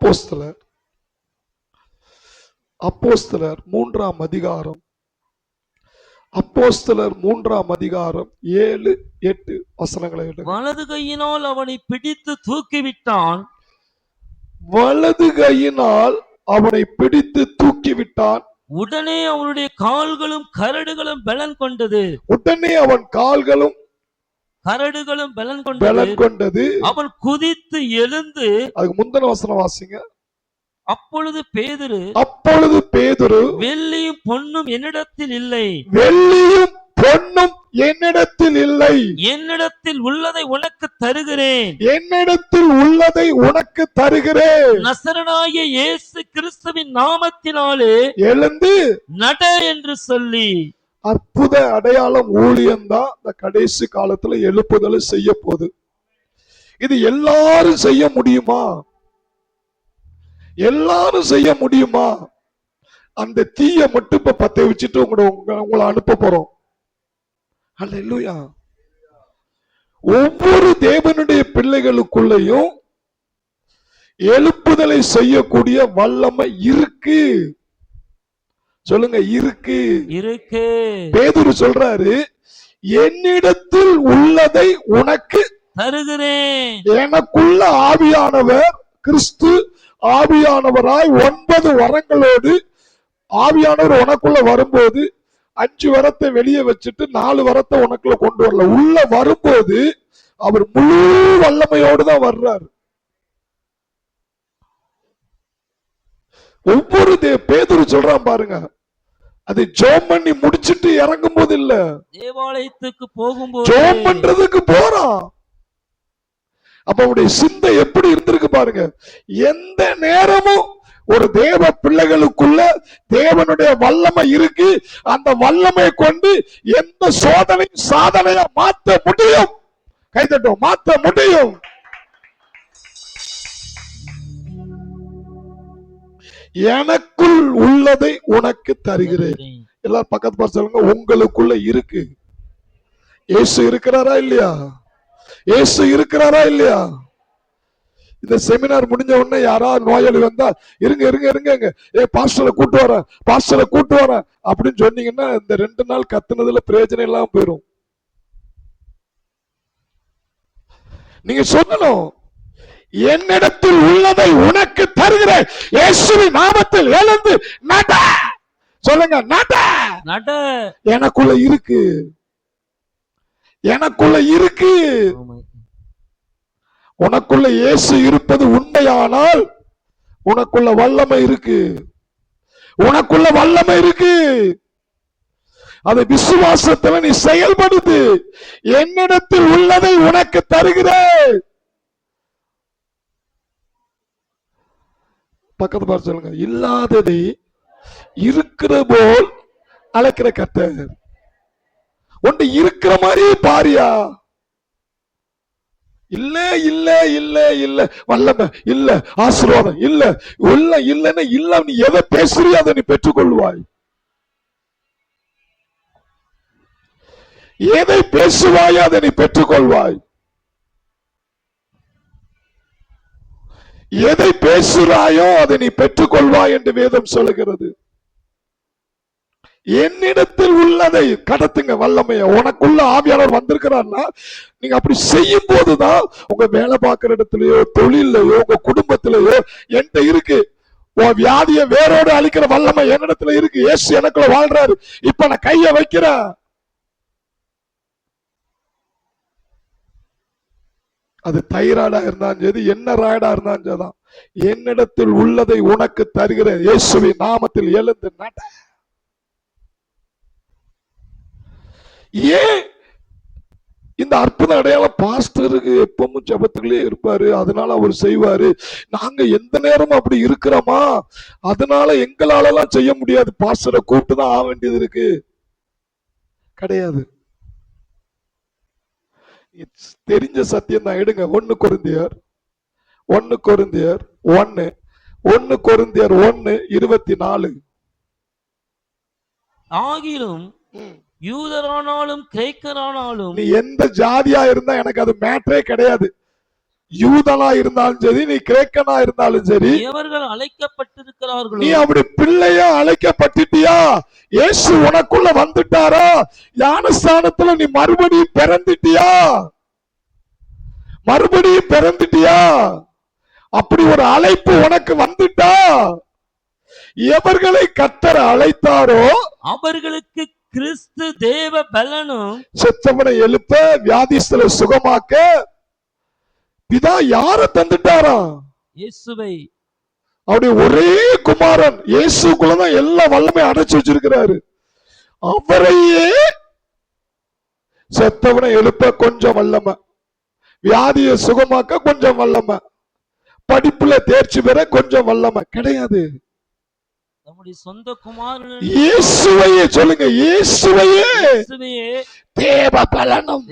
அப்போஸ்தலர் அப்போஸ்தலர் 3ஆம் அதிகாரம், அப்போஸ்தலர் 3ஆம் அதிகாரம் 7, 8 வசனங்களை எடுங்க. வலது கையினால் அவனை பிடித்து தூக்கிவிட்டான். வலது கையினால் அவனை பிடித்து தூக்கிவிட்டான். உடனே அவனுடைய கால்களும் கரடுகளும் பலன் கொண்டது. உடனே அவன் கால்களும் கரடுகளும் பலன் கொண்டது. அவன் குதித்து எழுந்து, அதுக்கு முந்தின வசனம் வாசிங்க. அப்பொழுது பேதுரு வெள்ளியும் பொன்னும் என்னிடத்தில் இல்லை, வெள்ளியும் பொன்னும் என்னிடத்தில் இல்லை, என்னிடத்தில் உள்ளதை உனக்கு தருகிறேன், என்னிடத்தில் உள்ளதை உனக்கு தருகிறேன், நசரனாகிய இயேசு கிறிஸ்துவின் நாமத்தினாலே எழுந்து நட என்று சொல்லி. அற்புத அடையாளம் ஊழியம்தான் இந்த கடைசி காலத்துல எழுப்புதலை செய்ய போகுது. இது எல்லாரும் செய்ய முடியுமா? எல்லாரும் செய்ய முடியுமா? அந்த தீய மட்டும் இப்ப பத்த வச்சுட்டு உங்களை அனுப்ப போறோம். அல்லேலூயா. ஒவ்வொரு தேவனுடைய பிள்ளைகளுக்குள்ளேயும் எழுப்புதலை செய்யக்கூடிய வல்லமை இருக்கு. சொல்லுங்க, இருக்கு. இருக்கு. பேதுரு சொல்றாரு, என்னிடத்தில் உள்ளதை உனக்கு தருகிறேன். எனக்குள்ள ஆவியானவர் கிறிஸ்து ஆவியானவராய் 9 வரங்களோடு ஆவியானவர் உனக்குள்ள வரும்போது 5 வரத்தை வெளியே வச்சுட்டு 4 வரத்தை உனக்குள்ள கொண்டு வரல. உள்ள வரும்போது அவர் முழு வல்லமையோடு தான் வர்றாரு. ஒவ்வொரு பேதுரு சொல்றான் பாருங்க, அது ஜெபம் பண்ணி முடிச்சிட்டு இறங்கும் போது இல்ல, தேவாலயத்துக்கு போகும்போது ஜெபம் பண்றதுக்கு போறான். அப்ப அவருடைய சிந்தை எப்படி இருந்திருக்கு பாருங்க. எந்த நேரமும் ஒரு தேவ பிள்ளைகளுக்குள்ள தேவனுடைய வல்லமை இருக்கு. அந்த வல்லமை கொண்டு எந்த சோதனை சாதனையா மாற்ற முடியும். கைதட்டும், மாற்ற முடியும். எனக்குள் உள்ளதை உனக்கு தருகிறேன். எல்லாரும் பக்கத்து பார்த்து சொல்லுங்க, உங்களுக்குள்ள இருக்கு. இயேசு இருக்கிறாரா இல்லையா? இயேசு இருக்கிறாரா இல்லையா? இந்த செமினார் முடிஞ்ச உடனே யாராவது நோயாளி வந்தா இருங்க இருங்க இருங்க, பாஸ்டரை கூட்டு வரேன் அப்படின்னு சொன்னீங்கன்னா இந்த 2 நாள் கத்துனதுல பிரயோஜனம் இல்லாம போயிடும். நீங்க சொல்லணும், என்னிடத்தில் உள்ளதை உனக்கு தருகிறேன், இயேசுவின் நாமத்தில் எழுந்து நட. சொல்லுங்க, நட. எனக்குள்ள இருக்கு, எனக்குள்ள இருக்கு. உனக்குள்ள இயேசு இருப்பது உண்மையானால் உனக்குள்ள வல்லமை இருக்கு. உனக்குள்ள வல்லமை இருக்கு. அது விசுவாசத்துல நீ செயல்படுது. என்னிடத்தில் உள்ளதை உனக்கு தருகிறேன். பக்கத்து பார்த்து சொல்லுங்க, இல்லாததை இருக்கிற போல் அழைக்கிற கர்த்தர். ஒன்று இருக்கிற மாதிரி பாரியா. இல்ல இல்ல இல்ல இல்ல வல்லமை இல்ல, ஆசீர்வாதம் இல்ல, இல்லன்னு இல்ல. நீ எதை பேசுறியோ அதை நீ பெற்றுக்கொள்வாய். எதை பேசுவாயோ அதை நீ பெற்றுக்கொள்வாய். எதை பேசுறாயோ அதை நீ பெற்றுக்கொள்வாய் என்று வேதம் சொல்லுகிறது. என்னிடத்தில் உள்ளதை கடத்துங்க வல்லமைய. உனக்குள்ள ஆவியானவர் வந்திருக்கிறார்னா நீங்க அப்படி செய்யும் போதுதான் உங்க வேலை பார்க்கிற இடத்துலயோ தொழிலையோ உங்க குடும்பத்திலேயோ என்கிட்ட இருக்கு. உன் வியாதிய வேரோடு அழிக்கிற வல்லமை என்னிடத்துல இருக்கு. இயேசு எனக்குள்ள வாழ்றாரு. இப்ப நான் கைய வைக்கிறேன். அது தைராய்டா இருந்தாலும் சரி, என்ன ராய்டா இருந்தாலும் சரிதான், என்னிடத்தில் உள்ளதை உனக்கு தருகிற இயேசுவின் நாமத்தில் எழுந்து நட. ஏன் இந்த அற்புத அடையாளம்? பாஸ்டருக்கு எப்பவும் ஜபத்துக்குள்ளே இருப்பாரு, அதனால அவர் செய்வாரு. நாங்க எந்த நேரமும் அப்படி இருக்கிறோமா? அதனால எங்களால எல்லாம் செய்ய முடியாது, பாஸ்டரை கூப்பிட்டு தான் ஆக வேண்டியது இருக்கு. கிடையாது. தெரிஞ்ச சத்தியம் தான். எடுங்க 1 கொரிந்தியர் 1:24. ஆகிலும் யூதரானாலும் கிரேக்கரானாலும், நீ எந்த ஜாதியா இருந்தா எனக்கு அது மேட்டரே கிடையாது. யூதனா இருந்தாலும் சரி, நீ கிரேக்கனா இருந்தாலும் சரி, எவர்கள் அழைக்கப்பட்டிருக்கிறார்களோ நீ அப்படி பிள்ளையா அழைக்கப்பட்டுட்டியா, இயேசு உனக்குள்ள வந்துட்டாரா, ஞானஸ்தானத்துல நீ மறுபடியும் பிறந்துட்டியா, மறுபடியும் பிறந்துட்டியா, அப்படி ஒரு அழைப்பு உனக்கு வந்துட்டா, எவர்களை கர்த்தர் அழைத்தாரோ அவர்களுக்கு கிறிஸ்து தேவ பலனும் செத்தவனை எழுப்ப, வியாதிஸ்தரை சுகமாக்க பிதா யார தந்துட்டாரா, இயேசுவை அவருடைய ஒரே குமாரன் இயேசுக்குள்ளதான் எல்லா வல்லமை அடைச்சு வச்சிருக்கிறாரு. அவரையே செத்தவனை எழுப்ப கொஞ்சம் வல்லமை, வியாதியை சுகமாக்க கொஞ்சம் வல்லமை, படிப்புல தேர்ச்சி பெற கொஞ்சம் வல்லமை கிடையாது. நம்முடைய சொந்த குமாரன் இயேசுவையே சொல்லுங்க, இயேசுவையே தேவ பலனும்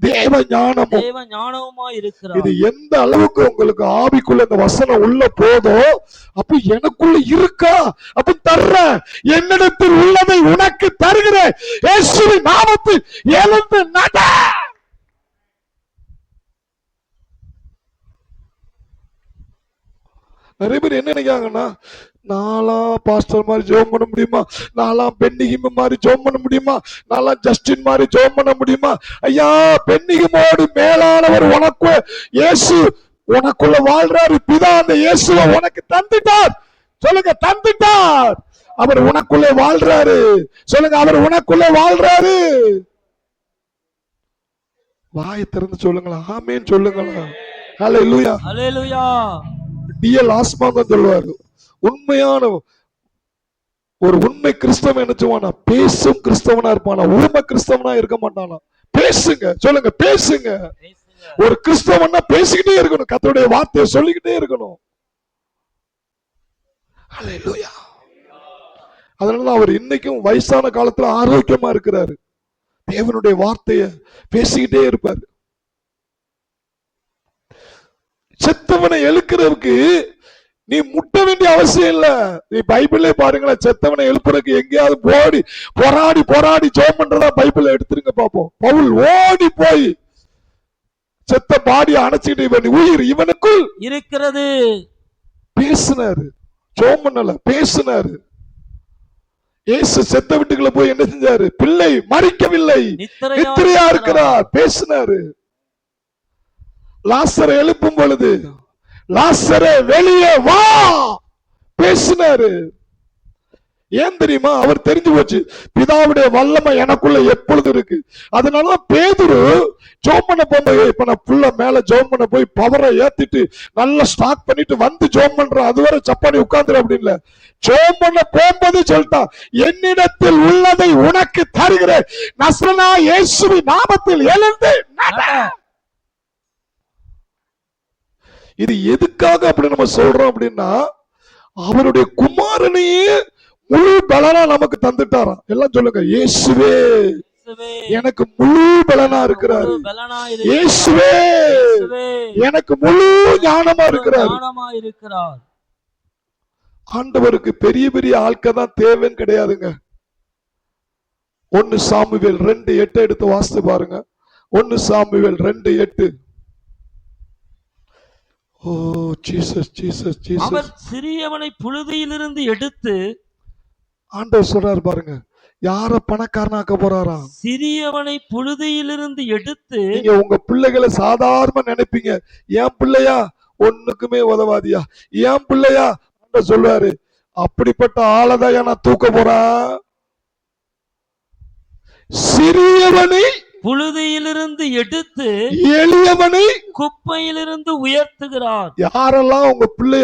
தேவ ஞானமும் தேவ ஞானமுமாய் இருக்கிறார். இது எந்த அளவுக்கு உங்களுக்கு ஆவிக்குள்ள இந்த வசனம் உள்ள போதோ, அப்ப எனக்குள்ள இருக்கா, அப்ப தர்றேன், என்னிடத்தில் உள்ளதை உனக்கு தருகிறேன், இயேசுவின் நாமத்தில் எழுந்து நட. நிறைய பேர் என்ன நினைக்காங்கன்னா, நாளா பாஸ்டர் மாதிரி ஜெபம் பண்ண முடியுமா, நாளா பென்னிகிம் மாதிரி ஜெபம் பண்ண முடியுமா, நாளா ஜஸ்டின் மாதிரி ஜெபம் பண்ண முடியுமா? ஐயா, பென்னிகிமோடு மேலானவர் உனக்கு இயேசு உனக்குள்ள வாழ்றாரு. பிதா அந்த இயேசுவை உனக்கு தந்துட்டார். சொல்லுங்க, தந்துட்டார். அவர் உனக்குள்ளே வாழ்றாரு. சொல்லுங்க, அவர் உனக்குள்ளே வாழ்றாரு. வாயை திறந்து சொல்லுங்களா, ஆமென் சொல்லுங்களா. ஹல்லேலூயா, ஹல்லேலூயா. டிஎல் ஆஸ்மான் சொல்லுவாரு, உண்மையான ஒரு உண்மை கிறிஸ்தவன் என்ன செய்வானா, பேசும் கிறிஸ்தவனா இருப்பானா, ஊமை கிறிஸ்தவனா இருக்க மாட்டானா. பேசுங்க, சொல்லுங்க, பேசுங்க. ஒரு கிறிஸ்தவனா பேசிக்கிட்டே இருக்கணும், கர்த்தருடைய வார்த்தையை சொல்லிக்கிட்டே இருக்கணும். ஹல்லேலூயா. அதனால அவர் இன்னைக்கும் வயசான காலத்துல ஆரோக்கியமா இருக்கிறாரு. தேவனுடைய வார்த்தையை பேசிக்கிட்டே இருப்பாரு. செத்தவனை எழுக்கிறதுக்கு நீ முட்ட வேண்டிய அவசியம் இல்ல. நீ பைபிளே பாருங்களேன், செத்தவனை எழுப்புறதுக்கு எங்கேயாவது போராடி போராடி ஜெபம் பண்றதா பைபிள் எடுத்துருங்க பாப்போம். பவுல் ஓடி போய் செத்த பாடி அணைச்சிட்டு, இவன் உயிர் இவனுக்குள் இருக்கிறது பேசினாரு. ஜெபம் பண்ணல, பேசினாரு. இயேசு செத்த வீட்டுக்குள்ள போய் என்ன செஞ்சாரு, பிள்ளை மரிக்கவில்லை, நித்திரையா இருக்கிறார், பேசினாரு. லாசரை எழுப்பும் பொழுது, லாசரே வெளியே வா, பேசினாரு. ஏன் தெரியுமா, அவர் தெரிஞ்சு போச்சு, பிதாவுடைய வல்லமை எனக்குள்ள எப்பொழுது இருக்கு. அதனால பேதுரு ஜெபம் பண்ண போகும்போது, இப்ப நான் புள்ள மேல ஜெபம் பண்ண போய் பவரை ஏத்திட்டு நல்லா ஸ்டாக் பண்ணிட்டு வந்து ஜெபம் பண்றேன், அதுவரை சப்பானி உட்கார்ந்துரு அப்படின்னு ஜெபம் பண்ண போகும்போது சொல்லிட்டான், என்னிடத்தில் உள்ளதை உனக்கு தருகிறேன், நசரேனா இயேசுவின் நாமத்தில் எழுந்து நட. இது எதுக்காக அப்படி நம்ம சொல்றோம் அப்படின்னா, அவருடைய குமாரனையே முழு பலனா நமக்கு தந்துட்டாராம். எல்லாம் சொல்லுங்க, இயேசுவே எனக்கு முழு பலனா இருக்கிறாரு, இயேசுவே எனக்கு முழு ஞானமா இருக்கிறார். ஆண்டவருக்கு பெரிய பெரிய ஆட்கள் தான் தேவைன்னு கிடையாதுங்க. 1 சாமுவேல் 2:8 எடுத்து வாசித்து பாருங்க. 1 சாமுவேல் 2:8. ஓ ஜீசஸ், ஜீசஸ், ஜீசஸ். அவர் சிறியவனை புழுதியிலிருந்து எடுத்து, ஆண்டவர் சொல்றாரு பாருங்க, யார பணக்காரனாக்க போறாரா, சிறியவனை புழுதியிலிருந்து எடுத்து. நீங்க உங்க பிள்ளைகளை சாதாரண நினைப்பீங்க, என் பிள்ளையா ஒண்ணுக்குமே உதவாதியா, என் பிள்ளையா சொல்லுவாரு, அப்படிப்பட்ட ஆளதான் நான் தூக்க போறேன். சிறியவனை புழுதியிலிருந்து எடுத்து எளியவனை குப்பையிலிருந்து உயர்த்துகிறார். யாரெல்லாம் உங்க பிள்ளை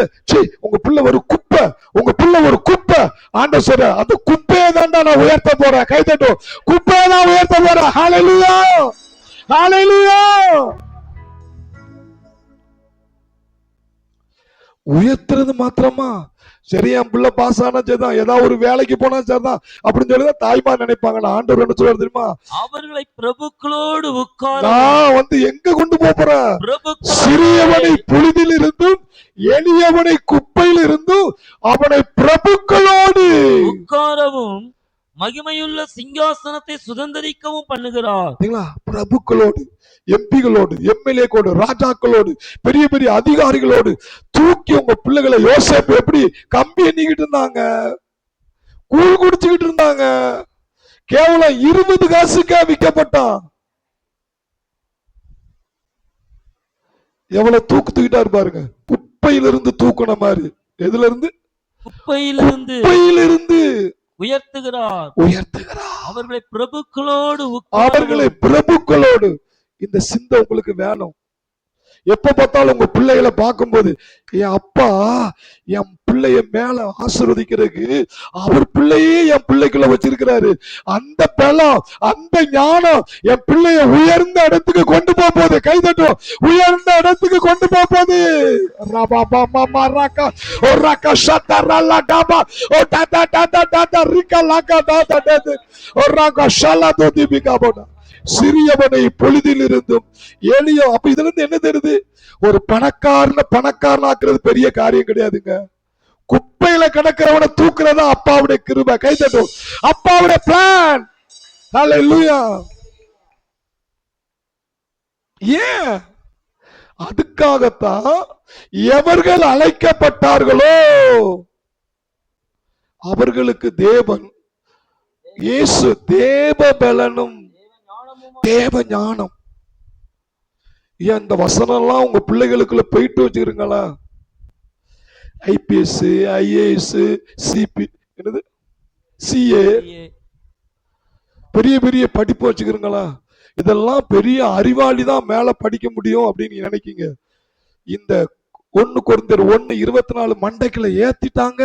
ஒரு குப்பை, உங்க பிள்ளை ஒரு குப்பை, ஆண்டவர் சொல்ற அந்த குப்பையை தான் நான் உயர்த்த போறேன். கை தட்டும், குப்பையை தான் உயர்த்த போறேன். ஹல்லேலூயா, ஹல்லேலூயா. உயர்த்துறது மாத்திரமா, சரி என் பிள்ளை பாஸ் ஆனா சரிதான், ஏதாவது ஒரு வேலைக்கு போனா சரிதான் அப்படின்னு சொல்லிதான் தாய்மார் நினைப்பாங்க. ஆண்டவர் என்ன சொல்றாரு தெரியுமா, அவர்களை பிரபுக்களோடு உட்கார நான் எங்க கொண்டு போறேன், சிறியவனை புழுதியில் இருந்தும் எளியவனை குப்பையில் இருந்தும் அவனை பிரபுக்களோடு உட்காரவும் மகிமையுள்ள சிங்காசனத்தை சுதந்தரிக்கவும் பண்ணுகிறார். பாத்தீங்களா? பிரபுக்களோடு, எம்பிகளோடு, எம்எல்ஏக்களோடு, ராஜாக்களோடு, பெரிய பெரிய அதிகாரிகளோடு தூக்கி உங்க பிள்ளைகளை யோசேப்பு எப்படி கம்பி எண்ணிக்கிட்டு இருந்தாங்க, கூழ் குடிச்சுக்கிட்டு இருந்தாங்க. கேவலம் 20 காசுக்கே விற்கப்பட்டான். எவ்வளவு தூக்கிட்டாரு பாருங்க. குப்பையிலிருந்து தூக்குன மாதிரி. எதுல இருந்து? குப்பையிலிருந்து குப்பையிலிருந்து உயர்த்துகிறார். அவர்களை பிரபுக்களோடு. இந்த சிந்தை உங்களுக்கு வேணும். எப்ப பார்த்தாலும் உங்க பிள்ளைகளை பார்க்கும்போது, என் அப்பா என் பிள்ளைய மேல ஆசீர்வதிக்கிறதுக்கு அவர் பிள்ளையே என் பிள்ளைக்குள்ள வச்சிருக்கிறாரு. அந்த பலம், அந்த ஞானம் என் பிள்ளைய உயர்ந்த இடத்துக்கு கொண்டு போகுது. கைதட்டும். உயர்ந்த இடத்துக்கு கொண்டு போகுது. சிறியவனை பொழுதில் இருந்தும் எளிய. அப்ப இதுல இருந்து என்ன தெரியுது? ஒரு பணக்காரனாக்குறது பெரிய காரியம் கிடையாதுங்க. குப்பையில கிடக்கிறவனை தூக்குறதா அப்பாவுடைய கிருபை. கைதட்டும். அப்பாவுடைய பிளான். ஹல்லேலூயா. ஏன்? அதுக்காகத்தான் எவர்கள் அழைக்கப்பட்டார்களோ அவர்களுக்கு தேவன் இயேசு தேவ பலனும் தேவ ஞானம். ஏன் இந்த வசனம் எல்லாம் உங்க பிள்ளைகளுக்குள்ள போயிட்டு வச்சுக்கிறீங்களா? ஐபிஎஸ், ஐஏஎஸ், சிபி, என்னது சிஏ, பெரிய பெரிய படிப்பு வச்சுக்கிறீங்களா? இதெல்லாம் பெரிய அறிவாளி தான் மேல படிக்க முடியும் அப்படின்னு நினைக்கீங்க. இந்த 1 கொரிந்தியர் 1:24 மண்டைக்குள்ள ஏத்திட்டாங்க.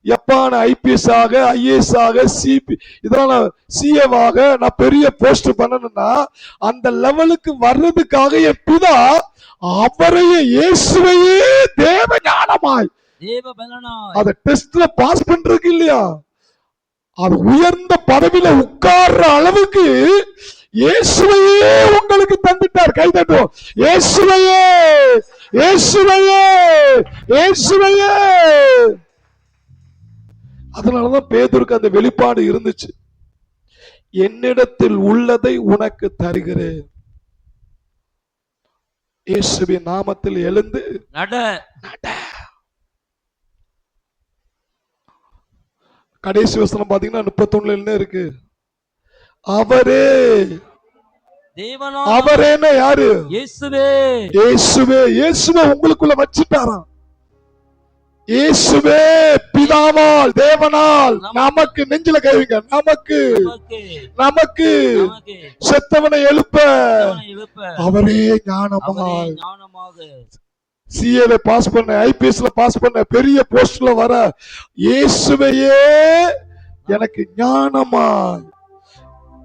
எப்பான ஐபிஎஸ் ஆக, ஐஏஎஸ் ஆக, சிபி, இதெல்லாம் சிஏவாக நான் பெரிய போஸ்ட் பண்ணணும்னா அந்த லெவலுக்கு வர்றதுக்காக என் பிதா அவரையே இயேசுவையே தேவ ஞானமாய் அத டெஸ்ட்ல பாஸ் பண்றதுக்கு இல்லையா, அது உயர்ந்த பதவியில உட்கார்ற அளவுக்கு இயேசுவையே உங்களுக்கு தந்துட்டார். கைதட்டும். இயேசுவையே, இயேசுவையே, இயேசுவையே. அதனாலதான் பேதுருக்கு அந்த வெளிப்பாடு இருந்துச்சு. என்னிடத்தில் உள்ளதை உனக்கு தருகிறேன். இயேசுவின் நாமத்தில் எழுந்து நட. கடைசி வசனம் பாத்தீங்கன்னா 31 என்ன இருக்கு? அவரே. அவரேன்னா யாரு? இயேசுவே. இயேசுவே. இயேசுவே உங்களுக்குள்ள வச்சிட்டாராம். இயேசுவே பிதாவால் தேவனால் நமக்கு, நெஞ்சில கைவிங்க, நமக்கு நமக்கு செத்தவனை எழுப்ப அவரே ஞானமாய். சிஏல பாஸ் பண்ண, ஐபிஎஸ்ல பாஸ் பண்ண, பெரிய போஸ்ட்ல வர இயேசுவையே எனக்கு ஞானமாய்.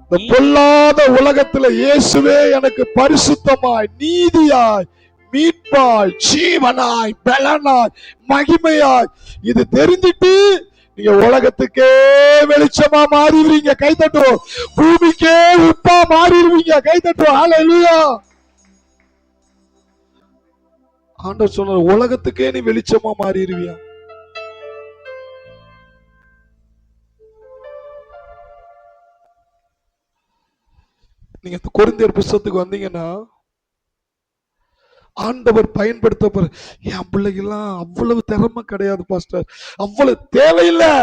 இந்த பொல்லாத உலகத்துல இயேசுவே எனக்கு பரிசுத்தமாய், நீதியாய், மீட்பாய், ஜீவனாய், பலனாய், மகிமையாய். இது தெரிஞ்சிட்டு நீங்க உலகத்துக்கே வெளிச்சமா மாறிடுவீங்க. கைதட்டும். பூமிக்கே உப்பா மாறிடுவீங்க. கைதட்டும். ஹல்லேலூயா. ஆண்டவர் சொன்னார், உலகத்துக்கே நீ வெளிச்சமா மாறிடுவியா. நீங்க கொரிந்தியர் புத்தகத்துக்கு வந்தீங்கன்னா ஆண்டவர் பயன்படுத்த போற. என் பிள்ளைகள்லாம் அவ்வளவு திறமை கிடையாது பாஸ்டர், அவ்வளவு தேவையில்லை.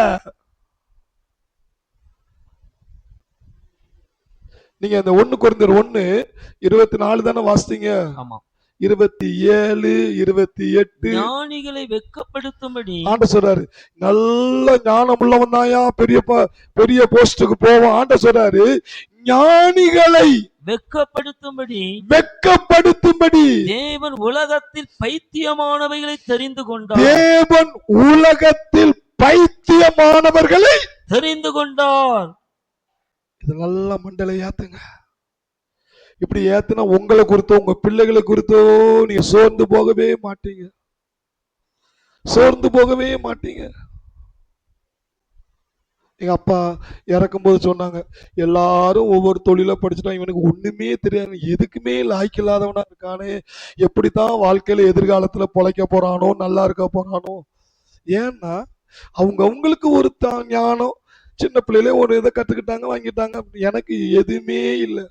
நீங்க அந்த 1 கொரிந்தியர் 1:24 தானே வாசித்தீங்க? 27, 28 ஞானிகளை வெட்கப்படுத்தும்படி ஆண்டவர் சொல்றாரு. நல்ல ஞானம் உள்ளவன் தாயா பெரிய போஸ்டுக்கு போவான். ஆண்டவர் சொல்றாரு, ஞானிகளை வெட்கப்படுத்தும்படி தேவன் உலகத்தில் பைத்தியமானவைகளை தெரிந்து கொண்டார். தேவன் உலகத்தில் பைத்தியமானவர்களை தெரிந்து கொண்டார். இது நல்ல மண்டலை ஏத்துங்க. இப்படி ஏத்துனா உங்களை குறித்தோ உங்க பிள்ளைகளை குறித்தோ நீங்க சோர்ந்து போகவே மாட்டீங்க. சோர்ந்து போகவே மாட்டீங்க. எங்க அப்பா இறக்கும் போது சொன்னாங்க, எல்லாரும் ஒவ்வொரு தொழில படிச்சுட்டா இவனுக்கு ஒண்ணுமே தெரியாது, எதுக்குமே லாய்க்கு இல்லாதவனா இருக்கானே, எப்படித்தான் வாழ்க்கையில எதிர்காலத்துல பொழைக்க போறானோ, நல்லா இருக்க போறானோ. ஏன்னா அவங்களுக்கு ஒரு ஞானம், சின்ன பிள்ளையிலே ஒரு இதை கத்துக்கிட்டாங்க, வாங்கிட்டாங்க. எனக்கு எதுவுமே இல்லை.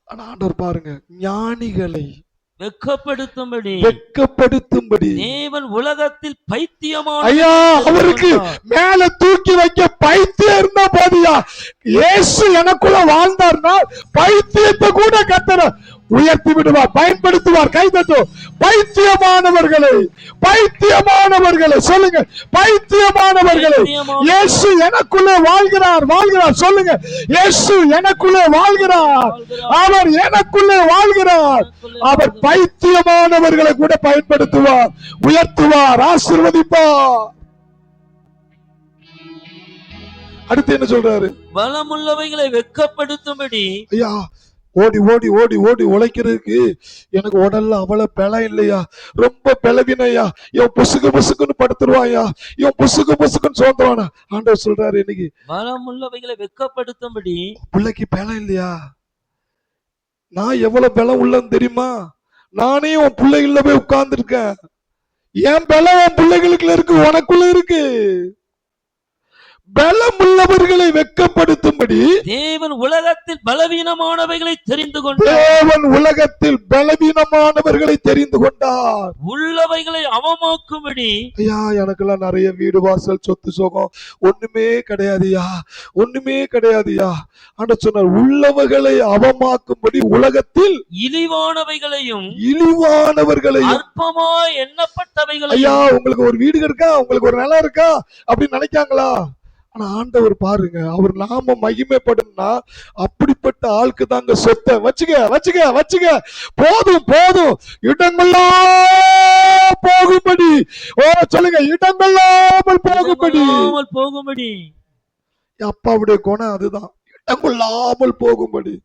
ஆனா ஆண்டவர் பாருங்க, ஞானிகளை வெட்கப்படுத்தும்படி வெட்கப்படுத்தும்படி தேவன் உலகத்தில் பைத்தியமான ஐயா, அவருக்கு மேல தூக்கி வைக்க பைத்தியம் இருந்தா போதியா? இயேசு எனக்குள்ள வாழ்ந்தார்னா பைத்தியத்தை கூட கத்தர உயர்த்தி விடுவார், பயன்படுத்துவார். கைதட்டும். பைத்தியமானவர்களை, பைத்தியமானவர்களை சொல்லுங்க, பைத்தியமானவர்களை. இயேசு எனக்குள்ளே வாழ்கிறார், வாழ்கிறார். சொல்லுங்க, இயேசு எனக்குள்ளே வாழ்கிறார், அவர் எனக்குள்ளே வாழ்கிறார். அவர் பைத்தியமானவர்களை கூட பயன்படுத்துவார், உயர்த்துவார், ஆசீர்வதிப்பார். அடுத்து என்ன சொல்றாரு? பலமுள்ளவைகளை வெட்கப்படுத்தும்படி. ஐயா, ஓடி ஓடி ஓடி ஓடி உழைக்கிறதுக்கு எனக்கு உடல்ல அவ்வளவு பலம் இல்லையா, ரொம்ப பலவினையா, இவன் புசுக்கு புசுக்குன்னு படுத்துருவாயா, இவன் புசுக்கு புசுக்குன்னு சோந்துருவானா. ஆண்டவர் சொல்றாரு, இன்னைக்கு பலமுள்ளவைகளை வெட்கப்படுத்தும்படி. பிள்ளைக்கு பலம் இல்லையா? நான் எவ்வளவு பலம் உள்ளன்னு தெரியுமா? நானே உன் பிள்ளைகள்ல போய் உட்கார்ந்து இருக்கேன். என் பலம் உன் பிள்ளைகளுக்குள்ள இருக்கு, உனக்குள்ள இருக்கு. பலமுள்ளவர்களை வெட்கப்படுத்தும்படி தேவன் உலகத்தில் பலவீனமானவைகளை தெரிந்து கொண்டார். தேவன் உலகத்தில் பலவீனமானவர்களை தெரிந்து கொண்டார். உள்ளவைகளை அவமாக்கும்படி. ஐயா, எனக்கெல்லாம் நிறைய வீடு வாசல் சொத்து சோகம் ஒண்ணுமே கிடையாதுயா, ஒண்ணுமே கிடையாதுயா. ஆண்டவர் சொன்னார், உள்ளவைகளை அவமாக்கும்படி உலகத்தில் இழிவானவைகளையும் இழிவானவர்களையும் அற்பமாய் எண்ணப்பட்டவைகளையும். ஐயா, உங்களுக்கு ஒரு வீடு இருக்கா, உங்களுக்கு ஒரு நிலம் இருக்கா அப்படின்னு நினைக்காங்களா? ஆனா ஆண்டவர் பாருங்க, அவர் நாம மகிமைப்படும்னா அப்படிப்பட்ட ஆளுக்கு தாங்க சொத்தை வச்சுக்க வச்சுக்க வச்சுக்க. போதும் போதும், இடமெல்லாம் போகும்படி. ஓ சொல்லுங்க, இடமெல்லாமல் போகும்படி. போகும்படி. அப்பாவுடைய குணம் அதுதான், இடமெல்லாமல் போகும்படி.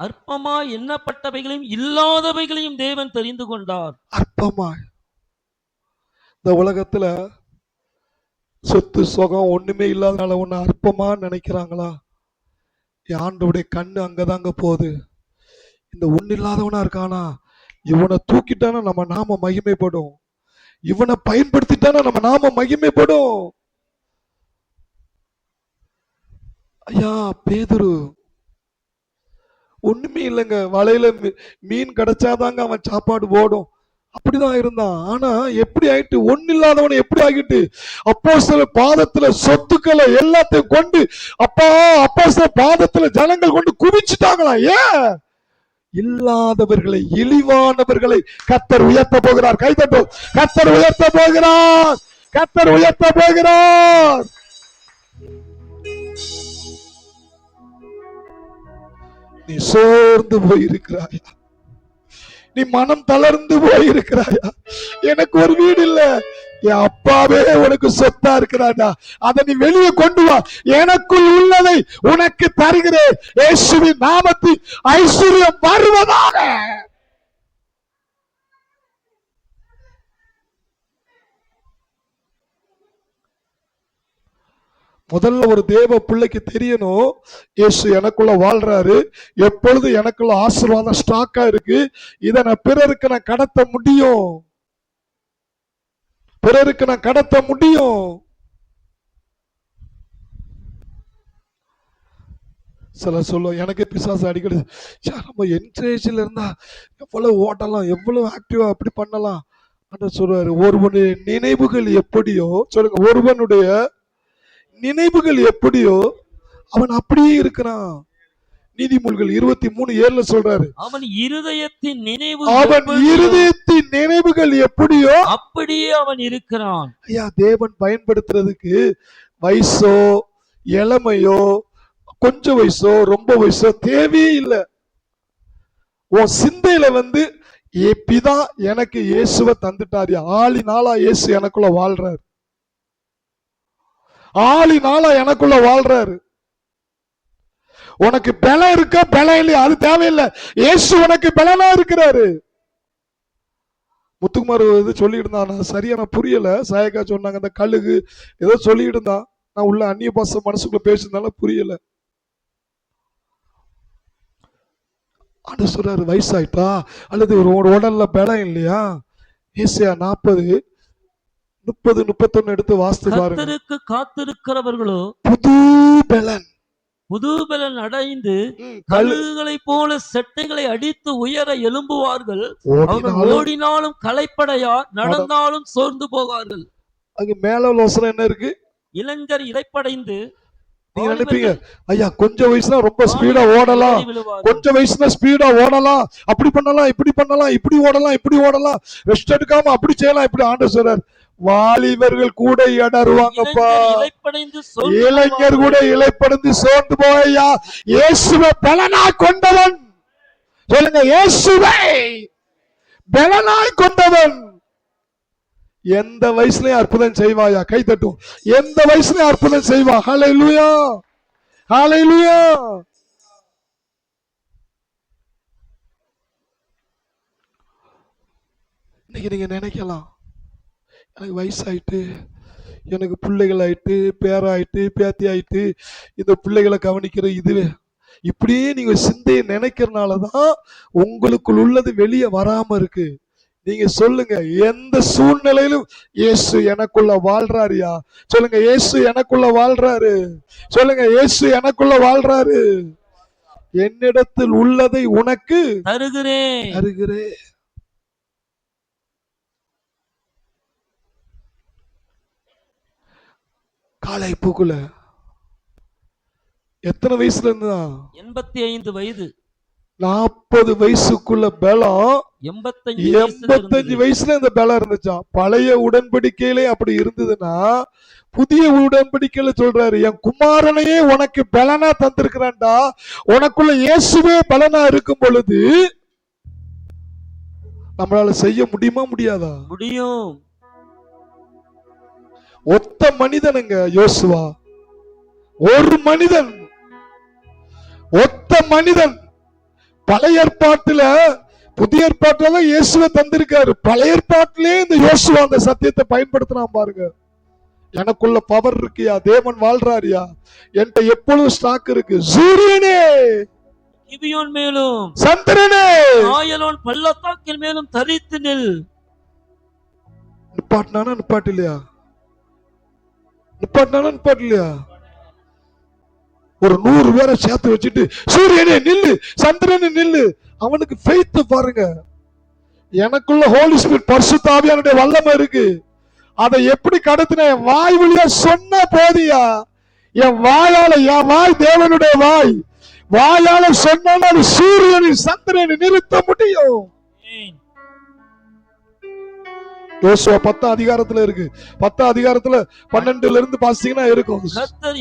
அற்பமாய் எண்ணப்பட்டவைகளையும் இல்லாதவைகளையும் தேவன் தெரிந்து கொண்டார். அற்பமாய், இந்த உலகத்துல சொத்து சுகம் ஒண்ணுமே இல்லாதனால ஒண்ணு அற்பமா நினைக்கிறாங்களா? ஆண்டவருடைய கண்ணு அங்கதாங்க போகுது. இந்த ஒண்ணு இல்லாதவனா இருக்கானா, இவனை தூக்கிட்டானா நம்ம நாம மகிமைப்படும், இவனை பயன்படுத்திட்டானா நம்ம நாம மகிமைப்படும். ஐயா, பேதுரு ஒண்ணுமே இல்லைங்க, வலையில மீன் கிடைச்சாதாங்க அவன் சாப்பாடு போடும், அப்படிதான் இருந்தான். ஆனா எப்படி ஆயிட்டு, ஒண்ணு இல்லாதவனை எப்படி ஆகிட்டு, அப்போஸ்தலர் பாதத்துல சொத்துக்களை எல்லாத்தையும் கொண்டு அப்போஸ்தலர் பாதத்துல ஜனங்கள் கொண்டு குவிச்சுட்டாங்களா? ஏன்? இல்லாதவர்களை, இழிவானவர்களை கர்த்தர் உயர்த்த போகிறார். கைதட்டும். கர்த்தர் உயர்த்த போகிறார், கர்த்தர் உயர்த்த போகிறார். நீ சோர்ந்து போயிருக்கிறாயா? நீ மனம் தளர்ந்து போயிருக்கிறாயா? எனக்கு ஒரு வீடு இல்ல, என் அப்பாவே உனக்கு சொத்தா இருக்கிறாடா, அதை நீ வெளியே கொண்டு வா, எனக்குள் உள்ளதை உனக்கு தருகிறேன், இயேசுவின் நாமத்தில் ஐஸ்வர்யம் வருவதாக. முதல்ல ஒரு தேவ பிள்ளைக்கு தெரியணும், இயேசு எனக்குள்ள வாழ்றாரு, எப்பொழுது எனக்குள்ள ஆசீர்வாதம் ஸ்டாக்கா இருக்கு, இதை நான் பிறருக்கு நான் கடத்த முடியும், பிறருக்கு நான் கடத்த முடியும். சில சொல்லும், எனக்கு பிசாசு அடிக்கடி, நம்ம என்கரேஜ்ல இருந்தா எவ்வளவு ஓட்டலாம், எவ்வளவு ஆக்டிவா அப்படி பண்ணலாம். சொல்றாரு, ஒருவனுடைய நினைவுகள் எப்படியோ, சொல்லுங்க, ஒருவனுடைய நினைவுகள் எப்படியோ அவன் அப்படியே இருக்கிறான். நீதிமொழிகள் 23:7 சொல்றாரு, அவன் இருதயத்தின் நினைவுகள் எப்படியோ அப்படியே அவன் இருக்கிறான். ஐயா, தேவன் பயன்படுத்துறதுக்கு வயசோ இளமையோ கொஞ்சம் வயசோ ரொம்ப வயசோ தேவையே இல்லை. உன் சிந்தையில பிதா எனக்கு இயேசுவை தந்துட்டாரு, ஆளி நாளா இயேசு எனக்குள்ள வாழ்றாரு, ஆளி நாளா எனக்குள்ள வாழ்றாரு. உனக்கு பலம் இருக்கா பலம் இல்லையா அது தேவையில்லை, இயேசு உனக்கு பலனா இருக்கிறாரு. முத்துக்குமார் சொல்லிட்டு இருந்தான், சரியா நான் புரியல, சாயக்கா சொன்னாங்க, அந்த கழுகு ஏதோ சொல்லிட்டு இருந்தான், நான் உள்ள அந்நிய பாச மனசுக்குள்ள பேசுறதுனால புரியல. சொல்றாரு, வயசாயிட்டா அல்லது ஒரு உடல்ல பலம் இல்லையா? ஏசாயா 40 30, 31 எடுத்து வாசித்து பாருங்க. கர்த்தருக்கு காத்திருக்கிறவர்களோ புது பலன். புதுபலன் அடைந்து கல் கழுகுகளைப் போல செட்டைகளை அடித்து உயர எழும்புவார்கள். அவர்கள் ஓடினாலும் ஓடினாலும் களைப்படையார், நடந்தாலும் சோர்ந்து போவார்கள். அங்க மேல உள்ள வசனம் என்ன இருக்கு? இளைஞர் இளைப்படைந்து நீங்க நினைப்பீங்க, வாலிபர்கள் ஐயா கொஞ்சம் வயசுல ரொம்ப ஸ்பீடா வாலிபர்கள் ஓடலாம், இடறி விழுவார்கள். கொஞ்சம் வயசுல ஸ்பீடா ஓடலாம், அப்படி பண்ணலாம், இப்படி பண்ணலாம், இப்படி ஓடலாம், இப்படி ஓடலாம், ரெஸ்ட் எடுக்காம அப்படி செய்யலாம், இப்படி ஆண்டவர் சொல்றார். வாலிபர்கள் கூட இடறுவாங்கப்பா. இளைஞர் இளைப்படைந்து சோர்ந்து இளைஞர் கூட போவார்கள். இளைப்படைந்து சோர்ந்து போயா. இயேசுவை பலனாய் கொண்டவன், சொல்லுங்க, இயேசுவை பலனாய் கொண்டவன் எந்த வயசுலயும் அற்புதம் செய்வாயா? கை தட்டும். எந்த வயசுலயும் அற்புதம் செய்வா. ஹல்லேலூயா, ஹல்லேலூயா. இன்னைக்கு நீங்க நினைக்கலாம், எனக்கு வயசாயிட்டு, எனக்கு பிள்ளைகள் ஆயிட்டு, பேராயிட்டு, பேத்தி ஆயிட்டு, இந்த பிள்ளைகளை கவனிக்கிற இதுவே, இப்படியே நீங்க சிந்தையை நினைக்கிறனாலதான் உங்களுக்குள் உள்ளது வெளியே வராம இருக்கு. நீங்க சொல்லுங்க, எந்த சூழ்நிலையிலும் இயேசு எனக்குள்ள வாழ்றாருயா. சொல்லுங்க, இயேசு எனக்குள்ள வாழ்றாரு. சொல்லுங்க, இயேசு எனக்குள்ள வாழ்றாரு. என்னிடத்தில் உள்ளதை உனக்கு தருகிறேன். தருகிறேன். காலை பூக்குல எத்தனை வயசுல இருந்தான்? 85 வயது. 40 வயசுக்குள்ள பலம் 85 வயசுல இந்த பலம் இருந்துச்சாம். பழைய உடன்படிக்கையிலே அப்படி இருந்ததுன்னா, புதிய உடன்படிக்கையில சொல்றாரு, என் குமாரனையே உனக்கு பலனா தந்திருக்கிறான்டா. உனக்குள்ள இயேசுவே பலனா இருக்கும் பொழுது நம்மளால செய்ய முடியுமா? முடியாதா? முடியும். ஒத்த மனிதனுங்க யோசுவா, ஒரு மனிதன், ஒத்த மனிதன். பழைய ஏற்பாட்டுல, புதிய ஏற்பாட்டுல இயேசுவை தந்திருக்காரு. பழைய ஏற்பாட்டிலே இந்த யோசுவா அந்த சத்தியத்தை பயன்படுத்தினான் பாருங்க. எனக்குள்ள பவர் இருக்குயா, தேவன் வாழ்றாருயா, என்கிட்ட எப்பொழுதும் ஸ்டாக் இருக்கு. சூரியனே கிபியோன் மேலும் சந்திரனே ஆயலோன் பள்ளத்தாக்கின் மேலும் தரித்து நில். நிப்பாட்டினானா நிப்பாட்டு இல்லையா? நிப்பாட்டினானா நிப்பாட்டு இல்லையா? ஒரு 100 பேரை சேர்த்து வச்சுட்டு சூரியனே நில்லு, சந்திரனே நில்லு. அவனுக்கு ஃபெய்த் பாருங்க. எனக்குள்ள ஹோலி ஸ்பிரிட் பரிசுத்த ஆவியானுடைய வல்லமை இருக்கு. அதை எப்படி கடத்தின? என் வாய் வழியா சொன்ன போதியா. என் வாயால, என் வாய் தேவனுடைய வாய், வாயால சொன்னால் அது சூரியனின் சந்திரனை நிறுத்த முடியும். யோசுவா 10 அதிகாரத்துல இருக்கு. 10 அதிகாரத்துல 12ல இருந்து பாத்தீங்கன்னா இருக்கும். கர்த்தர்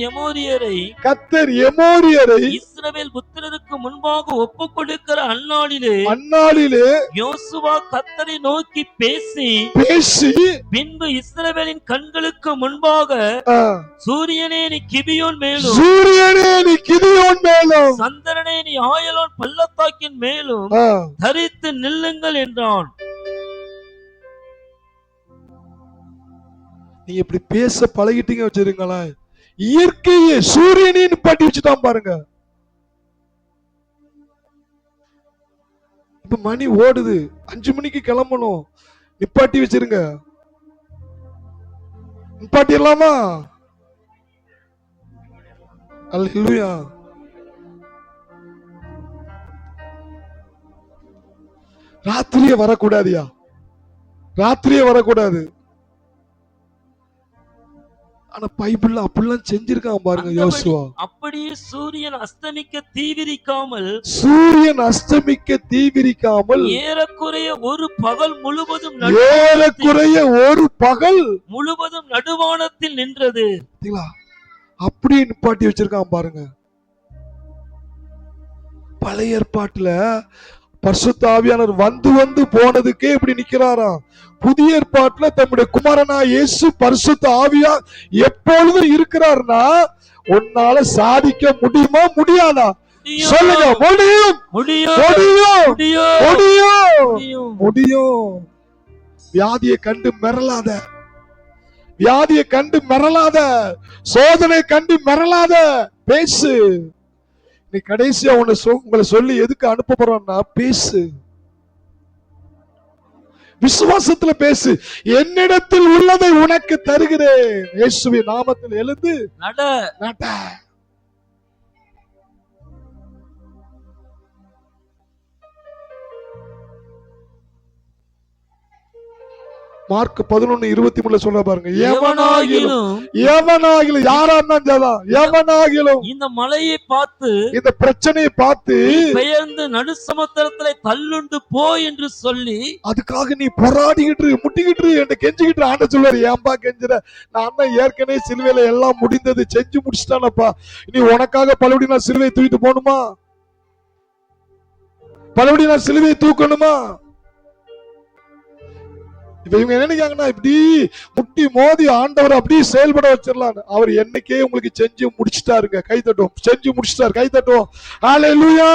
எமோரியரை இஸ்ரவேல் புத்திரருக்கு முன்பாக ஒப்புக் கொடுக்கிற அந்நாளிலே யோசுவா கர்த்தரை நோக்கி பேசி பின்பு இஸ்ரவேலின் கண்களுக்கு முன்பாக சூரியனே நீ கிபியோன் மேலும், சூரியனே நீ கிபியோன் மேலும், சந்திரனே நீ ஆயலோன் பள்ளத்தாக்கின் மேலும் தரித்து நில்லுங்கள் என்றான். நீங்க இப்படி பேச பழகிட்டீங்க வச்சிருங்களேன், இயற்கையே சூரியனே நிப்பாட்டி வச்சுட்டான் பாருங்க. இப்ப மணி ஓடுது, 5 மணிக்கு கிளம்பணும், நிப்பாட்டி வச்சிருங்க. நிப்பாட்டிடலாமா? அல்லேலூயா. ராத்திரியே வரக்கூடாதியா, ராத்திரியே வரக்கூடாது. ஆனா பைபிள்ல அப்படிலாம் செஞ்சிருக்கான் பாருங்க யோசுவா. அப்படியே சூரியன் அஸ்தமிக்க தீவிரிக்காமல், சூரியன் அஸ்தமிக்க தீவிரிக்காமல் ஏறக்குறைய ஒரு பகல் முழுவதும், ஏறக்குறைய ஒரு பகல் முழுவதும் நடுவானத்தில் நின்றது. அப்படியே நிப்பாட்டி வச்சிருக்கான் பாருங்க. பழைய ஏற்பாட்டுல பரிசுத்த ஆவியானவர் வந்து வந்து போனதுக்கே இப்படி நிக்கிறாராம். புதிய ஏற்பாட்டுல தம்முடைய குமாரனா இயேசு பரிசுத்த ஆவியா எப்பொழுதும் இருக்கிறார்னா, உன்னால சாதிக்க முடியுமா? முடியாதா? சொல்லுங்க. முடியும், முடியும், முடியும், முடியும். வியாதியை கண்டு மிரளாத, வியாதியை கண்டு மிரளாத, சோதனை கண்டு மிரளாத, பேசு. நீ கடைசியா உங்களை சொல்லி எதுக்கு அனுப்ப போறோம்னா பேசு. விசுவாசத்துல பேசு. என்னிடத்தில் உள்ளதை உனக்கு தருகிறேன். இயேசுவின் நாமத்தில் எழுந்து நட. மார்க் 11:23 சொல்ற பாருங்க. எவனாகிலும் யாரா இருந்தாலும் எவனாகிலும் இந்த மலையை பார்த்து, இந்த பிரச்சனையை பார்த்து பெயர்ந்து நடு சமுத்திரத்திலே தள்ளுண்டு போ என்று சொல்லி, அதுக்காக நீ போராடிக்கிட்டு முட்டிக்கிட்டு என்ன கெஞ்சிக்கிட்டு ஆண்ட சொல்வாரு. ஏன்பா கெஞ்சுற? நான் தான் ஏற்கனவே சிலுவையில எல்லாம் முடிந்தது செஞ்சு முடிச்சுட்டானப்பா. நீ உனக்காக பலபடி நான் சிலுவையை தூக்கிட்டு போகணுமா? பலபடி நான் சிலுவையை தூக்கணுமா? இப்ப இவங்க என்ன நினைக்காங்கன்னா, இப்படி முட்டி மோதி ஆண்டவர் அப்படி செயல்பட வச்சிடலாம். அவர் என்னைக்கே உங்களுக்கு செஞ்சு முடிச்சுட்டாருங்க. கை தட்டும். செஞ்சு முடிச்சுட்டாரு. கை தட்டும். ஹல்லேலூயா.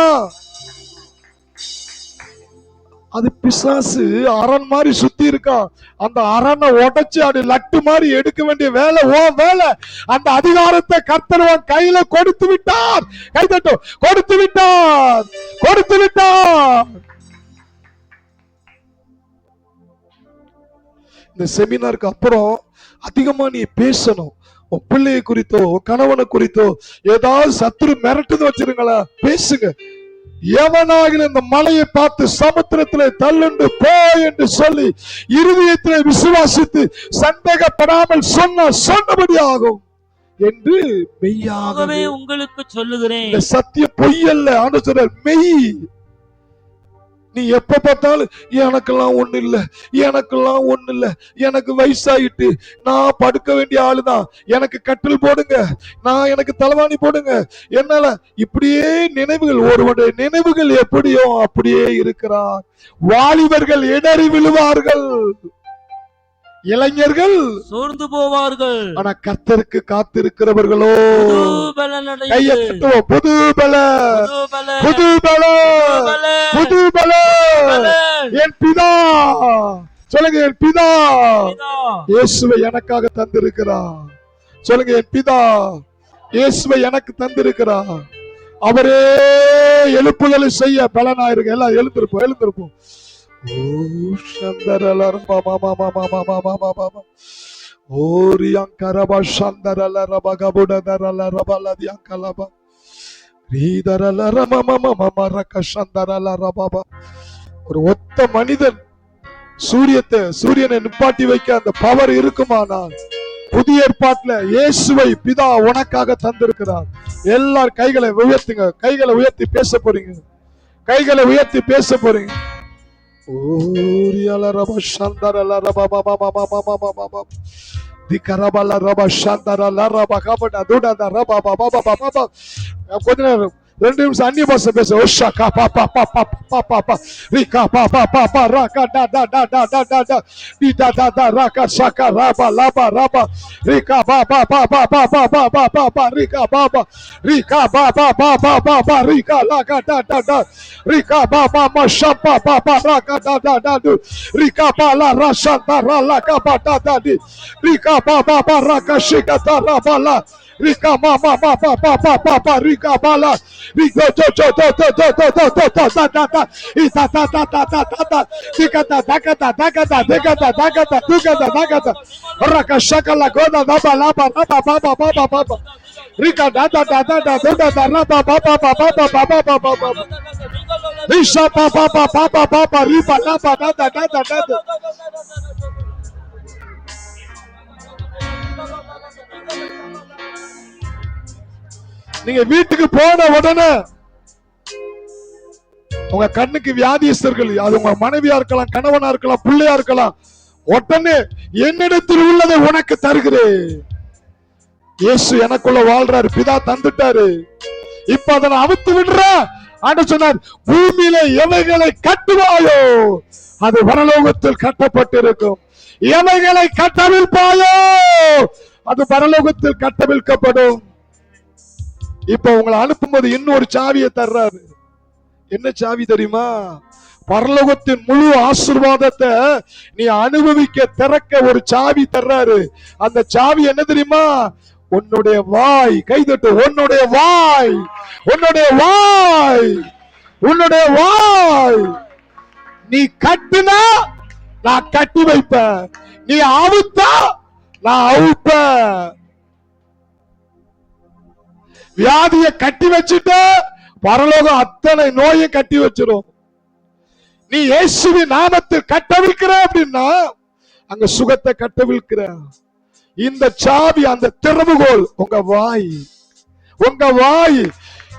அது பிசாசு அரண் மாதிரி சுத்தி இருக்கான். அந்த அரனை உடைச்சு அப்படி லட்டு மாதிரி எடுக்க வேண்டிய வேலை ஓ வேலை. அந்த அதிகாரத்தை கர்த்தர் கையில கொடுத்து விட்டார். கை தட்டும். கொடுத்து விட்டார். கொடுத்து விட்டார். இந்த செமினாருக்கு அப்புறம் அதிகமா நீ பேசணும். உன் பிள்ளையை குறித்தோ கணவனை குறித்தோ ஏதாவது சத்துரு மிரட்டுன்னு வச்சிருங்களா, பேசுங்க. எவனாகிலும் இந்த மலையை பார்த்து சமுத்திரத்திலே தள்ளுண்டு போ என்று சொல்லி இருதயத்திலே விசுவாசித்து சந்தேகப்படாமல் சொன்னபடி ஆகும் என்று மெய்யாகவே உங்களுக்கு சொல்லுகிறேன். இந்த சத்தியம் பொய்யல்ல. ஆண்டவர் சொல்றார், மெய். நீ எப்ப பார்த்தாலும் எனக்கெல்லாம் ஒண்ணு இல்ல, எனக்கெல்லாம் ஒண்ணு இல்ல, எனக்கு வயசாயிட்டு நான் படுக்க வேண்டிய ஆளுதான், எனக்கு கட்டில் போடுங்க, எனக்கு தலைவாணி போடுங்க, என்னால இப்படியே நினைவுகள். ஒருவருடைய நினைவுகள் எப்படியோ அப்படியே இருக்கிறார். வாலிபர்கள் இடறி விழுவார்கள், இளைஞர்கள் சோர்ந்து போவார்கள். ஆனா கர்த்தருக்கு காத்திருக்கிறவர்களோ கையை தட்டுவோம். புது பல, புது பல, புது பல. என் பிதா சொல்லுங்க, என் பிதா இயேசுவை எனக்காக தந்திருக்கிறார். சொல்லுங்க, என் பிதா இயேசுவை எனக்கு தந்திருக்கிறார். அவரே எழுப்புதலை செய்ய பலனாயிருக்கு. எல்லாம் எழுந்திருப்போம், எழுந்திருப்போம். ஒரு ஒத்த மனிதன் சூரியனை நிப்பாட்டி வைக்க அந்த பவர் இருக்குமானால், புதிய ஏற்பாட்டுல இயேசுவை பிதா உனக்காக தந்திருக்கிறார். எல்லாரும் கைகளை உயர்த்துங்க. கைகளை உயர்த்தி பேச போறீங்க. கைகளை உயர்த்தி பேச போறீங்க. கொஞ்ச நேரம் 2 நிமிஷம் அந்நிய பாஷை பேச. ஓஷா கா பா பா பா பா பா பா பா ரிகா பா பா பா பா ராகா டா டா டா டா டா டா டா டி டா டா டா ராகா ஷாகா ராபா லாபா ராபா ரிகா பா பா பா பா பா பா பா பா பா பா ரிகா பா பா ரிகா பா பா பா பா பா பா ரிகா லாகா டா டா டா ரிகா பா பா மா ஷப்பா பா பா ராகா டா டா டா டு ரிகா பா லா ராஷா டா ரா லாகா பா டா டா டி ரிகா பா பா பா ராகா ஷிகா டா ரா பா லா ரிகா மா மா பா பா பா பா பா பா ரிகா பா லா ரிகா டோ டோ டோ டோ டோ டோ டோ டோ டோ டா டா டா இ டா டா டா டா டா டா டா ரிகா டா டா டா டா டா டா ரிகா டா டா டா ரிகா டா டா டா ராகா ஷாகா லா கோதா டா பா லா பா பா பா பா பா பா பா ரிகா டா டா டா டா டா டா டா ரா பா பா பா பா பா பா பா பா பா பா ரிஷா பா பா பா பா பா பா பா ரி பா லா பா டா டா டா டா டா. நீங்க வீட்டுக்கு போன உடனே உங்க கண்ணுக்கு வியாதியஸ்தர்கள், அது உங்க மனைவியா இருக்கலாம், கணவனா இருக்கலாம், பிள்ளையா இருக்கலாம், உடனே என்னிடத்தில் உள்ளதை உனக்கு தருகிறேன். இயேசு எனக்குள்ள வாழ்றாரு, பிதா தந்துட்டாரு. இப்ப அதை அவுத்து விடுற ஆண்டு சொன்னார், பூமியில எவைகளை கட்டுவாயோ அது பரலோகத்தில் கட்டப்பட்டிருக்கும், எவைகளை கட்டவிழ்ப்பாயோ அது பரலோகத்தில் கட்டவிழ்க்கப்படும். இப்ப உங்களை அனுப்பும்போது இன்னொரு சாவியை தர்றாரு. என்ன சாவி தெரியுமா? பரலோகத்தின் முழு ஆசீர்வாதத்தை நீ அனுபவிக்க திறக்க ஒரு சாவி தர்றாரு. அந்த சாவி என்ன தெரியுமா? உன்னுடைய வாய். கைதட்டு. உன்னுடைய வாய், உன்னுடைய வாய், உன்னுடைய வாய். நீ கட்டுனா நான் கட்டி வைப்பேன். நீ அவுத்தா நான் அவுப்பேன். வியாதிய கட்டி வச்சுட்ட பரலோகம் அத்தனை நோயை கட்டி வச்சிரும். நீ இயேசுவின் நாமத்தில் கட்டவிழ்க்கிற அப்படின்னா அங்க சுகத்தை கட்டவிழ்க்கிற. இந்த சாவி, அந்த திறவுகோல் உங்க வாய். உங்க வாய்.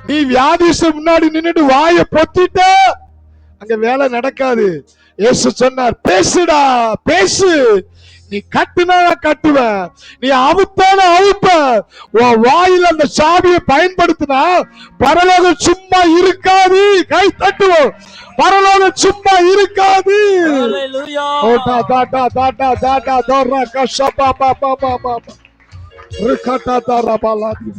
நீ வியாதிச முன்னாடி நின்னுட்டு வாயை பொத்திட்ட அங்க வேலை நடக்காது. இயேசு சொன்னார், பேசுடா பேசு. நீ கட்டுனா கட்டுவேன், நீ அவுத்தான அவுப்ப. உன் வாயில அந்த சாவியை பயன்படுத்தினா பரலோகம் சும்மா இருக்காது. கை தட்டுவோம். பரலோகம் சும்மா இருக்காது. ஓடா டாடா டாடா டாடா தோரா கஷபா பாபா பாபா ரிகட்டா தாரா பாலாதி.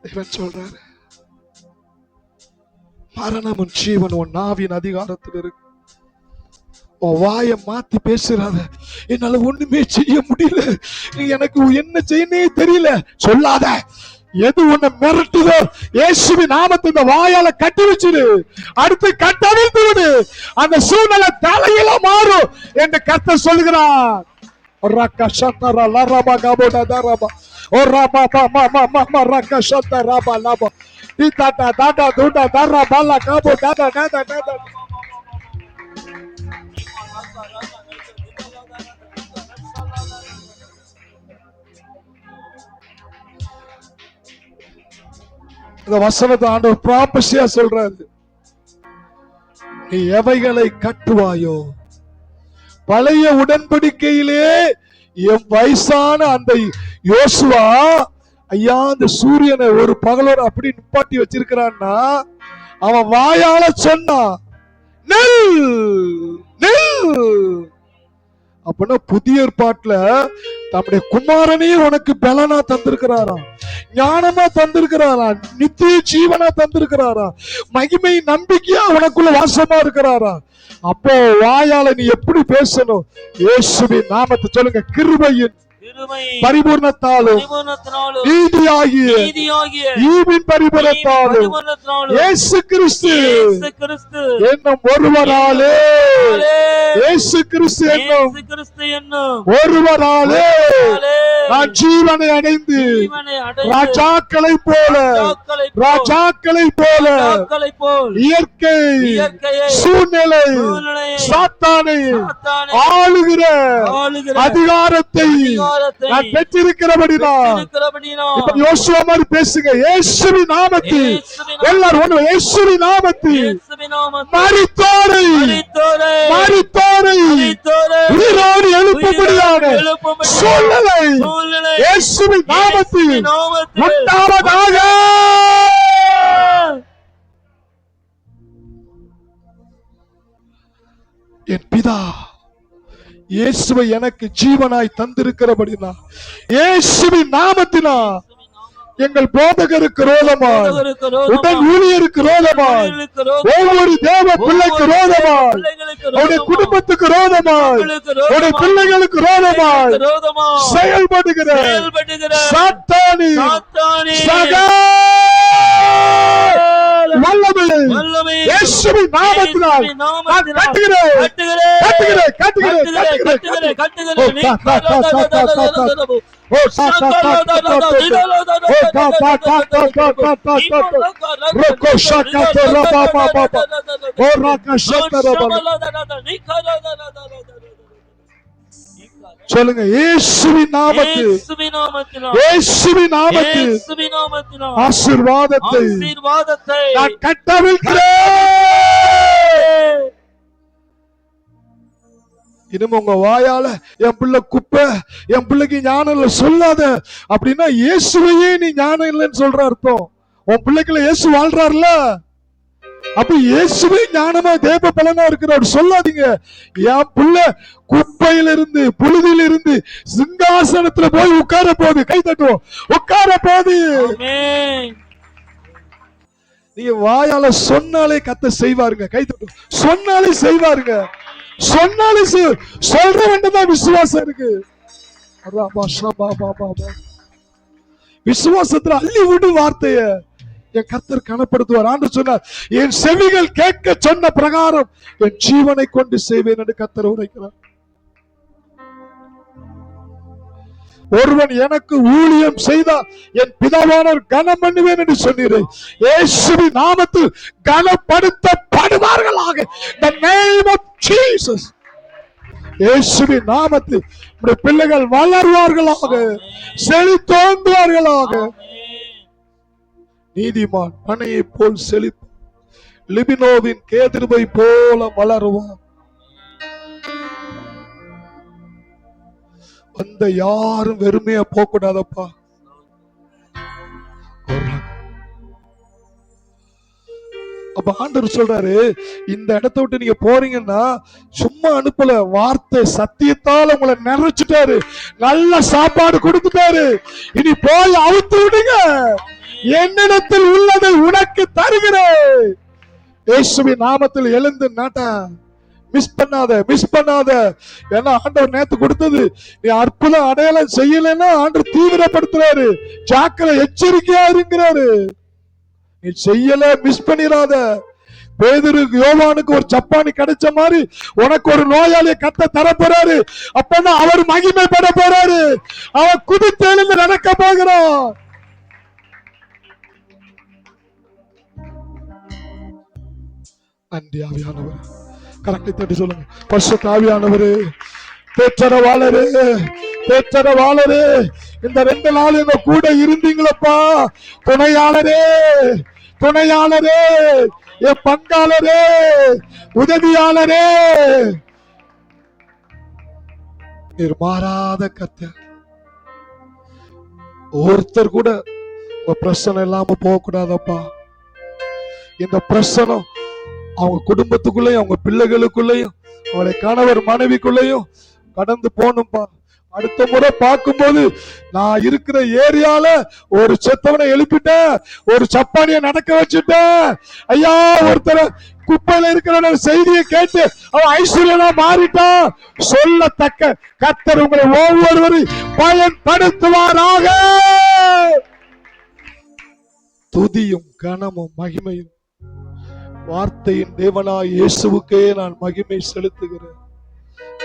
இவன் சொல்றாரு, மரணமும் ஜீவன் உன் நாவின் அதிகாரத்தில் இருக்கு. உன் வாயை மாத்தி பேசுறாத. என்னால ஒண்ணுமே செய்ய முடியல, எனக்கு என்ன செய்யனே தெரியல சொல்லாத. எது உன்னை மிரட்டுதோ இயேசுவின் நாமத்தை இந்த வாயால கட்டி வச்சிரு. அடுத்து கட்டவிழ்த்து விடு. அந்த சூழ்நிலை தலையில மாறும் என்று கர்த்தர் சொல்கிறார். ரக்க சத்தரா லரபா கபோடா தரபா ஓ ரபா பா மா மா மா ரக்க சத்தரா பா லபா டி தாடா தாடா துடா தரா பாலா கபோ தாடா தாடா தாடா. இந்த வசனத்தை ஆண்டவர் ப்ராபசியா சொல்றாரு. நீ எவைகளை கட்டுவாயோ, பழைய உடன்படிக்கையிலே என் வயசான அந்த யோசுவா ஐயா அந்த சூரியனை ஒரு பகலோட அப்படி நிப்பாட்டி வச்சிருக்கிறான்னா அவன் வாயால சொன்னான் நெல் நெல். அப்படின்னா புதிய ஏற்பாட்டுல தம்முடைய குமாரனையும் உனக்கு பலனா தந்திருக்கிறாராம், ஞானமா தந்திருக்கிறாரா, நித்திய ஜீவனா தந்திருக்கிறாரா, மகிமை நம்பிக்கையா உனக்குள்ள வாசமா இருக்கிறாரா. அப்போ வாயால நீ எப்படி பேசணும்? இயேசுவின் நாமத்தை சொல்லுங்க. கிருபையின் பரிபூர்ணத்தாலும் நீதியாகிய ஈவின் பரிபூரணத்தாலும் இயேசு கிறிஸ்து என்னும் ஒருவராலே, இயேசு கிறிஸ்து என்னும் ஒருவராலே நான் ஜீவனை அடைந்து ராஜாக்களை போல, ராஜாக்களை போல இயற்கை சூழ்நிலை சாத்தானை ஆளுகிற அதிகாரத்தை நான் பெற்றிருக்கிறபடிதான். இப்ப யோசுவா மாதிரி பேசுங்க. இயேசுவின் நாமத்தில் எல்லாரும் ஒன்று. இயேசுவின் நாமத்தில் மரித்தோரை உயிரோடு எழுப்பும்படியான சூழ்நிலை இயேசுவின் நாமத்தில் உண்டாவதாக. என் பிதா இயேசுவை எனக்கு ஜீவனாய் தந்திருக்கிறபடினா இயேசுவின் நாமத்தினா எங்கள் போதகருக்கு ரோதமாய், உடன் ஊழியருக்கு ரோதமாய், ஒவ்வொரு தேவ பிள்ளைக்கு ரோதமாய், உடைய குடும்பத்துக்கு ரோதமாய், உடைய பிள்ளைகளுக்கு ரோதமாய் செயல்படுகிற சாத்தானி சகல வல்லமை இயேசுவின் நாமத்தினால் நான் கட்டுகிறேன். சொல்லுங்க. இயேசுவின் நாமத்தில், இயேசுவின் நாமத்தில் ஆசீர்வாதத்தை நான் கட்டவிழ்க்கிறேன். இனிமே உங்க வாயால என் பிள்ளை குப்பை, என் பிள்ளைக்கு ஞானம் இல்லை சொல்லாத. அப்படின்னா இயேசுவையே நீ ஞானம் இல்லைன்னு சொல்ற அர்த்தம். உன் பிள்ளைக்குள்ள இயேசு வாழ்றாருல, அப்ப இயேசுவே ஞானமா தேவ பலனா இருக்கிறார் சொல்லாதீங்க. என் பிள்ளை குப்பையில இருந்து புழுதியில இருந்து சிங்காசனத்துல போய் உட்கார போகுது. கை தட்டுவோம். உட்கார போகுது. நீங்க வாயால சொன்னாலே கத்த செய்வாருங்க. கை தட்டுவோம். சொன்னாலே செய்வாருங்க. சொன்னாலே சொல்ற வேண்டியதான் விசுவாசம் இருக்கு. விசுவாசத்துல அள்ளி விடு வார்த்தைய. என் கர்த்தர் கனப்படுத்துவார். ஆண்டவர் சொன்னார், என் செவிகள் கேட்க சொன்ன பிரகாரம் என் ஜீவனை கொண்டு செய்வேன் என்று கர்த்தர் உரைக்கிறார். ஒருவன் எனக்கு ஊழியம் செய்தால் என் பிதாவானவர் கனம் பண்ணுவேன் என்று சொன்னீர்கள். இயேசுவின் நாமத்தில் கனப்படுத்தப்படுவார்களாக. The name of Jesus. இயேசுவின் நாமத்தில் நம்முடைய பிள்ளைகள் வளர்வார்களாக, செழித்தோங்குவார்களாக. நீதிமான் பனையை போல் செழிப்பான், லிபினோவின் கேதுருவை போல வளருவான். அந்த யாரும் வெறுமையா போக கூடாதப்பா. அப்ப ஆண்டவர் சொல்றாரு, இந்த இடத்தை விட்டு நீங்க போறீங்கன்னா சும்மா அனுப்பல, வார்த்தை சத்தியத்தால் உங்களை நிறைச்சிட்டாரு, நல்ல சாப்பாடு கொடுத்துட்டாரு. இனி போய் அவுத்து விடுங்க, என்னிடத்தில் உள்ளதை உனக்கு தருகிறேன். இயேசுவின் நாமத்தில் எழுந்து நட. மிஸ் பண்ணாத. ஏன்னா ஆண்டவர் நேத்து கொடுத்தது நீ அற்புதம் அடையாளம் செய்யலைன்னா ஆண்டவர் தீவிரப்படுத்துறாரு. ஜாக்கிர எச்சரிக்கையா இருக்கிறாரு. நீ செய்யல, மிஸ் பண்ணிடாத. பேதுரு யோவானுக்கு ஒரு சப்பானி கிடைச்ச மாதிரி உனக்கு ஒரு நோயாளியை கத்த தர போறாரு. அப்பன்னா அவர் மகிமைப்பட போறாரு. அவர் குதித்தெழுந்து நடக்க போகிறார். நன்றி ஆவியானவர். கரெக்டை தட்டி சொல்லுங்க, பரிசுத்த ஆவியானவரே, தேற்றரவாளரே, இந்த 2 நாள் எங்க கூட இருந்தீங்களப்பா. துணையாளரே, என் பங்காளரே, உதவியாளரே, நீர் மாறாத கர்த்தர். ஒருத்தர் கூட உங்க பிரச்சனை இல்லாம போக கூடாதப்பா. இந்த பிரச்சனை அவங்க குடும்பத்துக்குள்ளேயும், அவங்க பிள்ளைகளுக்குள்ளேயும், அவளை கணவர் மனைவிக்குள்ளேயும் கடந்து போகணும்பா. அடுத்த முறை பார்க்கும்போது நான் இருக்கிற ஏரியால ஒரு செத்தவனை எழுப்பிட்டேன், ஒரு சப்பானிய நடக்க வச்சுட்டேன். ஐயா, ஒருத்தர் குப்பையில இருக்கிற செய்தியை கேட்டு அவன் ஐஸ்வர்யனா மாறிட்டான் சொல்லத்தக்க கர்த்தர் உங்களை ஒவ்வொருவரையும் பயன்படுத்துவாராக. துதியும் கனமும் மகிமையும் வார்த்தையின் தேவனாய் இயேசுவுக்கே நான் மகிமை செலுத்துகிறேன்.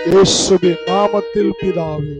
இயேசுவின் நாமத்தில் பிதாவே.